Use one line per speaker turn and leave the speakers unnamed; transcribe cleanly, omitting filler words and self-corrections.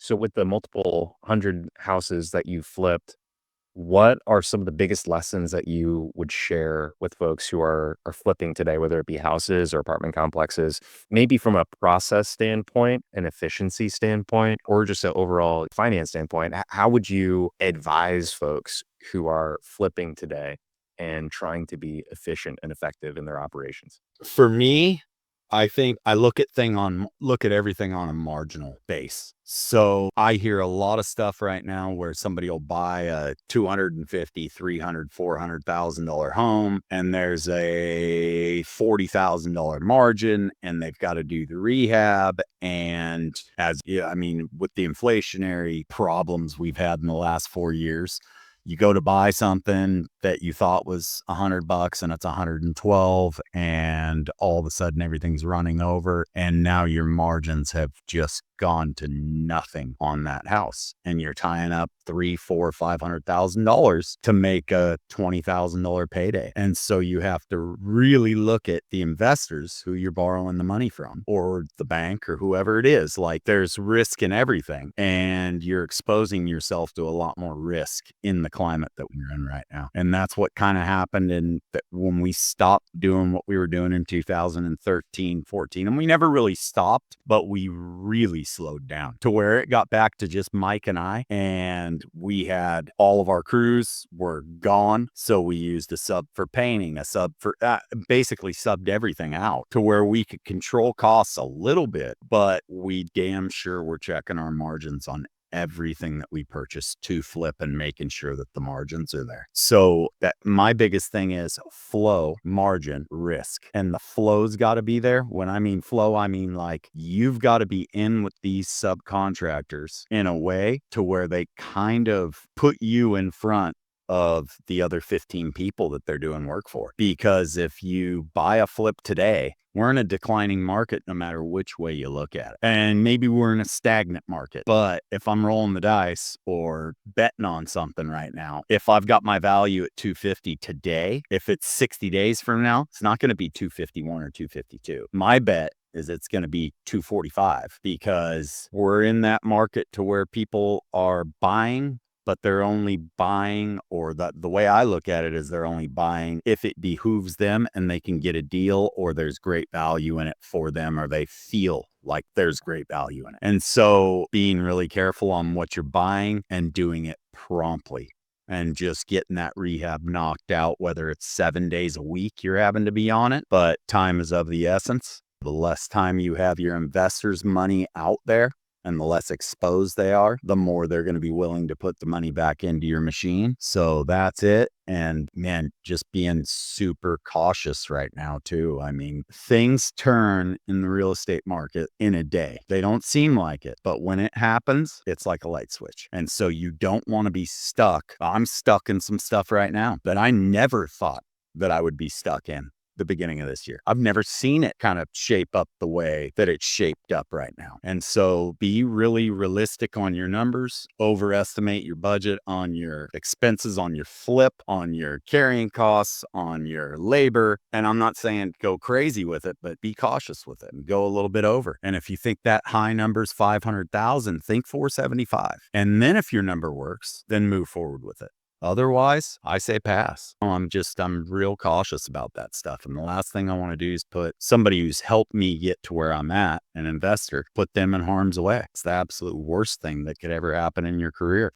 So with the multiple hundred houses that you flipped, what are some of the biggest lessons that you would share with folks who are flipping today, whether it be houses or apartment complexes, maybe from a process standpoint, an efficiency standpoint, or just an overall finance standpoint? How would you advise folks who are flipping today and trying to be efficient and effective in their operations?
For me, I think I look at everything on a marginal base. So I hear a lot of stuff right now where somebody will buy a 250, 300, $400,000 home and there's a $40,000 margin and they've got to do the rehab. And I mean, with the inflationary problems we've had in the last 4 years, you go to buy something that you thought was $100 and it's 112, and all of a sudden everything's running over and now your margins have just gone to nothing on that house, and you're tying up three, four, $500,000 to make a $20,000 payday. And so you have to really look at the investors who you're borrowing the money from, or the bank, or whoever it is. Like, there's risk in everything, and you're exposing yourself to a lot more risk in the climate that we're in right now. And that's what kind of happened when we stopped doing what we were doing in 2013, 14. And we never really stopped, but we really slowed down to where it got back to just Mike and I, and we had all of our crews were gone. So we used a sub for painting, a sub for basically subbed everything out to where we could control costs a little bit, but we damn sure were checking our margins on everything that we purchase to flip and making sure that the margins are there. So that my biggest thing is flow, margin, risk. And the flow's got to be there. When I mean flow, I mean like you've got to be in with these subcontractors in a way to where they kind of put you in front of the other 15 people that they're doing work for. Because if you buy a flip today, we're in a declining market no matter which way you look at it. And maybe we're in a stagnant market. But if I'm rolling the dice or betting on something right now, if I've got my value at 250 today, if it's 60 days from now, it's not going to be 251 or 252. My bet is it's going to be 245, because we're in that market to where people are buying, but they're only buying, or the way I look at it is they're only buying if it behooves them and they can get a deal, or there's great value in it for them, or they feel like there's great value in it. And so being really careful on what you're buying and doing it promptly, and just getting that rehab knocked out, whether it's 7 days a week you're having to be on it, but time is of the essence. The less time you have your investors' money out there, and the less exposed they are, the more they're going to be willing to put the money back into your machine. So that's it. And man, just being super cautious right now too. I mean, things turn in the real estate market in a day. They don't seem like it, but when it happens, it's like a light switch. And so you don't want to be stuck. I'm stuck in some stuff right now that I never thought that I would be stuck in the beginning of this year. I've never seen it kind of shape up the way that it's shaped up right now. And so be really realistic on your numbers, overestimate your budget on your expenses, on your flip, on your carrying costs, on your labor. And I'm not saying go crazy with it, but be cautious with it and go a little bit over. And if you think that high number is 500,000, think 475. And then if your number works, then move forward with it. Otherwise, I say pass. I'm real cautious about that stuff. And the last thing I want to do is put somebody who's helped me get to where I'm at, an investor, put them in harm's way. It's the absolute worst thing that could ever happen in your career.